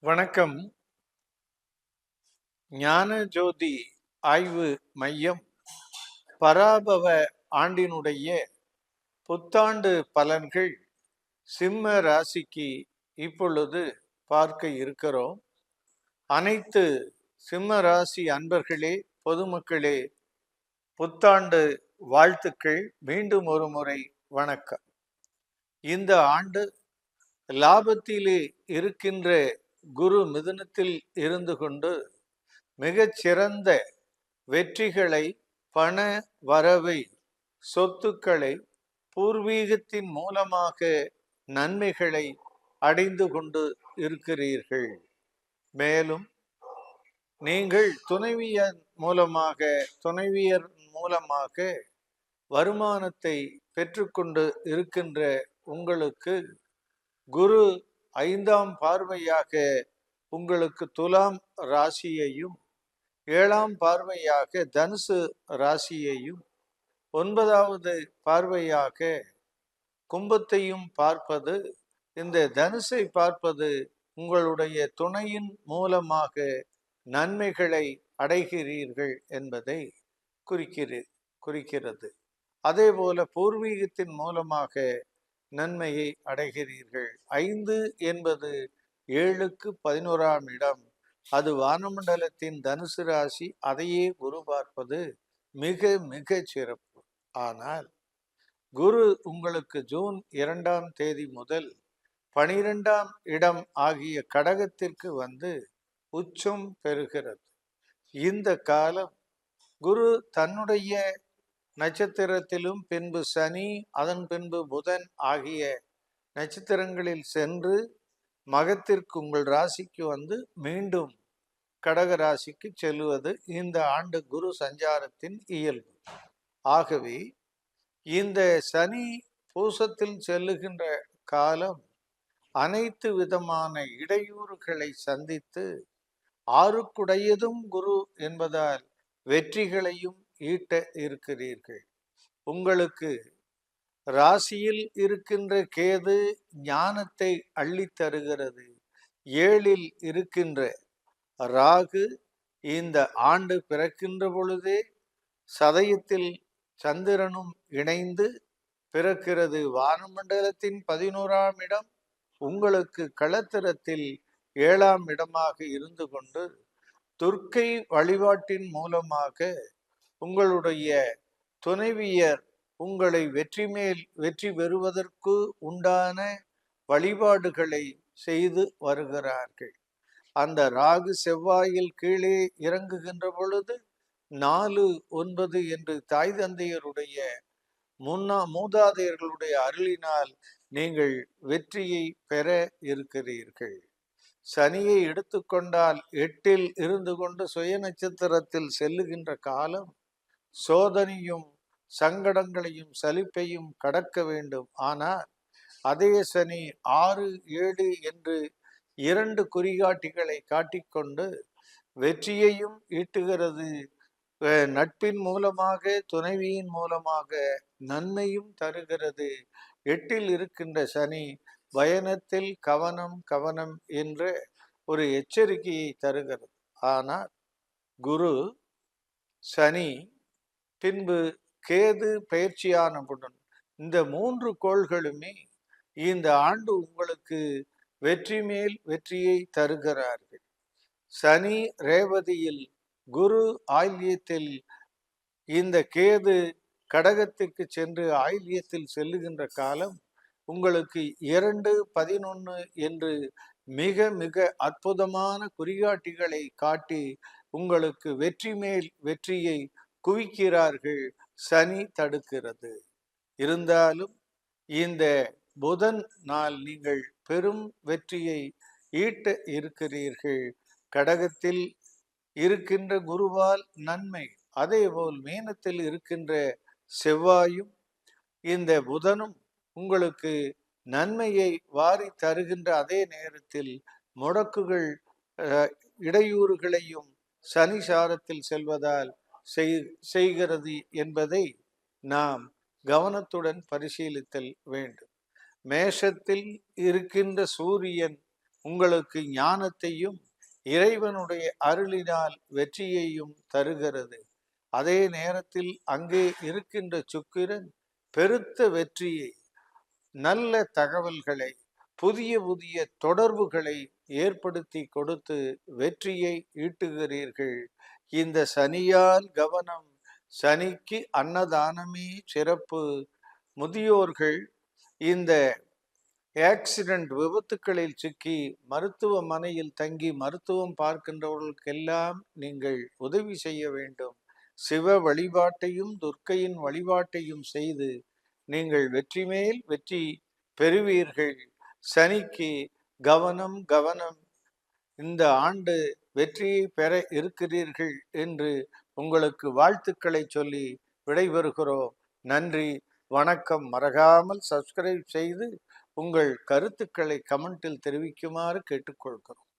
வணக்கம். ஞான ஜோதி ஆய்வு மையம் பராபவ ஆண்டினுடைய புத்தாண்டு பலன்கள் சிம்ம ராசிக்கு இப்பொழுது பார்க்க இருக்கிறோம். அனைத்து சிம்ம ராசி அன்பர்களே, பொதுமக்களே, புத்தாண்டு வாழ்த்துக்கள். மீண்டும் ஒரு முறை வணக்கம். இந்த ஆண்டு லாபத்திலே இருக்கின்ற குரு மிதுனத்தில் இருந்து கொண்டு மிகச்சிறந்த வெற்றிகளை, பண வரவை, சொத்துக்களை, பூர்வீகத்தின் மூலமாக நன்மைகளை அடைந்து கொண்டு இருக்கிறீர்கள். மேலும் நீங்கள் துணைவியர் மூலமாக வருமானத்தை பெற்றுக்கொண்டு இருக்கின்ற உங்களுக்கு குரு 5ஆம் பார்வையாக உங்களுக்கு துலாம் ராசியையும், 7ஆம் பார்வையாக தனுசு ராசியையும், 9வது பார்வையாக கும்பத்தையும் பார்ப்பது, இந்த தனுசை பார்ப்பது உங்களுடைய துணையின் மூலமாக நன்மைகளை அடைகிறீர்கள் என்பதை குறிக்கிறது. அதே போல பூர்வீகத்தின் மூலமாக நன்மையை அடைகிறீர்கள். 5 என்பது 7க்கு 11ஆம் இடம். அது வானமண்டலத்தின் தனுசு ராசி. அதையே குரு பார்ப்பது மிக மிக சிறப்பு. ஆனால் குரு உங்களுக்கு ஜூன் 2ஆம் தேதி முதல் 12ஆம் இடம் ஆகிய கடகத்திற்கு வந்து உச்சம் பெறுகிறது. இந்த காலம் குரு தன்னுடைய நட்சத்திரத்திலும், பின்பு சனி, அதன் பின்பு புதன் ஆகிய நட்சத்திரங்களில் சென்று மகத்திற்கு உங்கள் ராசிக்கு வந்து மீண்டும் கடக ராசிக்கு செல்வது இந்த ஆண்டு குரு சஞ்சாரத்தின் இயல்பு. ஆகவே இந்த சனி பூசத்தில் செல்லுகின்ற காலம் அனைத்து விதமான இடையூறுகளை சந்தித்து, ஆறுக்குடையதும் குரு என்பதால் வெற்றிகளையும் ஈட்ட இருக்கிறீர்கள். உங்களுக்கு ராசியில் இருக்கின்ற கேது ஞானத்தை அள்ளி தருகிறது. 7ல் இருக்கின்ற ராகு இந்த ஆண்டு பிறக்கின்ற பொழுதே சதயத்தில் சந்திரனும் இணைந்து பிறக்கிறது. வானமண்டலத்தின் 11ஆம் இடம் உங்களுக்கு களத்திரத்தில் 7ஆம் இடமாக இருந்து கொண்டு துர்க்கை வழிபாட்டின் மூலமாக உங்களுடைய துணைவியர் உங்களை வெற்றி பெறுவதற்கு உண்டான வழிபாடுகளை செய்து வருகிறார்கள். அந்த ராகு செவ்வாயில் கீழே இறங்குகின்ற பொழுது 4, 9 என்று தாய் தந்தையருடைய மூதாதையர்களுடைய அருளினால் நீங்கள் வெற்றியை பெற இருக்கிறீர்கள். சனியை எடுத்துக்கொண்டால் 8ல் இருந்து கொண்டு சுய நட்சத்திரத்தில் செல்லுகின்ற காலம் சோதனையும் சங்கடங்களையும் சலிப்பையும் கடக்க வேண்டும். ஆனால் அதே சனி 6, 7 என்று 2 குறிகாட்டிகளை காட்டிக்கொண்டு வெற்றியையும் ஈட்டுகிறது. நட்பின் மூலமாக, துணைவியின் மூலமாக நன்மையும் தருகிறது. 8ல் இருக்கின்ற சனி பயணத்தில் கவனம் என்ற ஒரு எச்சரிக்கையை தருகிறது. ஆனால் குரு, சனி, பின்பு கேது பயிற்சியானவுடன் இந்த 3 கோள்களுமே இந்த ஆண்டு உங்களுக்கு வெற்றி மேல் வெற்றியை தருகிறார்கள். சனி ரேவதியில், குரு ஆயில்யத்தில், இந்த கேது கடகத்திற்கு சென்று ஆயில்யத்தில் செல்லுகின்ற காலம் உங்களுக்கு 2, 11 என்று மிக மிக அற்புதமான குறிகாட்டிகளை காட்டி உங்களுக்கு வெற்றி மேல் வெற்றியை குவிக்கிறார்கள். சனி தடுக்கிறது. இருந்தாலும் இந்த புதன் நாள் நீங்கள் பெரும் வெற்றியை ஈட்ட இருக்கிறீர்கள். கடகத்தில் இருக்கின்ற குருவால் நன்மை, அதேபோல் மீனத்தில் இருக்கின்ற செவ்வாயும் இந்த புதனும் உங்களுக்கு நன்மையை வாரி தருகின்ற அதே நேரத்தில் முடக்குகள், இடையூறுகளையும் சனி சாரத்தில் செல்வதால் செய்கிறது என்பதை நாம் கவனத்துடன் பரிசீலித்தல் வேண்டும். மேஷத்தில் இருக்கின்ற சூரியன் உங்களுக்கு ஞானத்தையும் இறைவனுடைய அருளினால் வெற்றியையும் தருகிறது. அதே நேரத்தில் அங்கே இருக்கின்ற சுக்கிரன் பெருத்த வெற்றியை, நல்ல தகவல்களை, புதிய புதிய தொடர்புகளை ஏற்படுத்தி கொடுத்து வெற்றியை ஈட்டுகிறீர்கள். இந்த சனியால் கவனம். சனிக்கு அன்னதானமே சிறப்பு. முதியோர்கள் இந்த ஆக்சிடென்ட் விபத்துக்களில் சிக்கி மருத்துவமனையில் தங்கி மருத்துவம் பார்க்கின்றவர்களுக்கெல்லாம் நீங்கள் உதவி செய்ய வேண்டும். சிவ வழிபாட்டையும் துர்க்கையின் வழிபாட்டையும் செய்து நீங்கள் வெற்றி மேல் வெற்றி பெறுவீர்கள். சனிக்கு கவனம் கவனம். இந்த ஆண்டு வெற்றியை பெற இருக்கிறீர்கள் என்று உங்களுக்கு வாழ்த்துக்களை சொல்லி விடைபெறுகிறோம். நன்றி, வணக்கம். மறக்காமல் சப்ஸ்கிரைப் செய்து உங்கள் கருத்துக்களை கமெண்டில் தெரிவிக்குமாறு கேட்டுக்கொள்கிறோம்.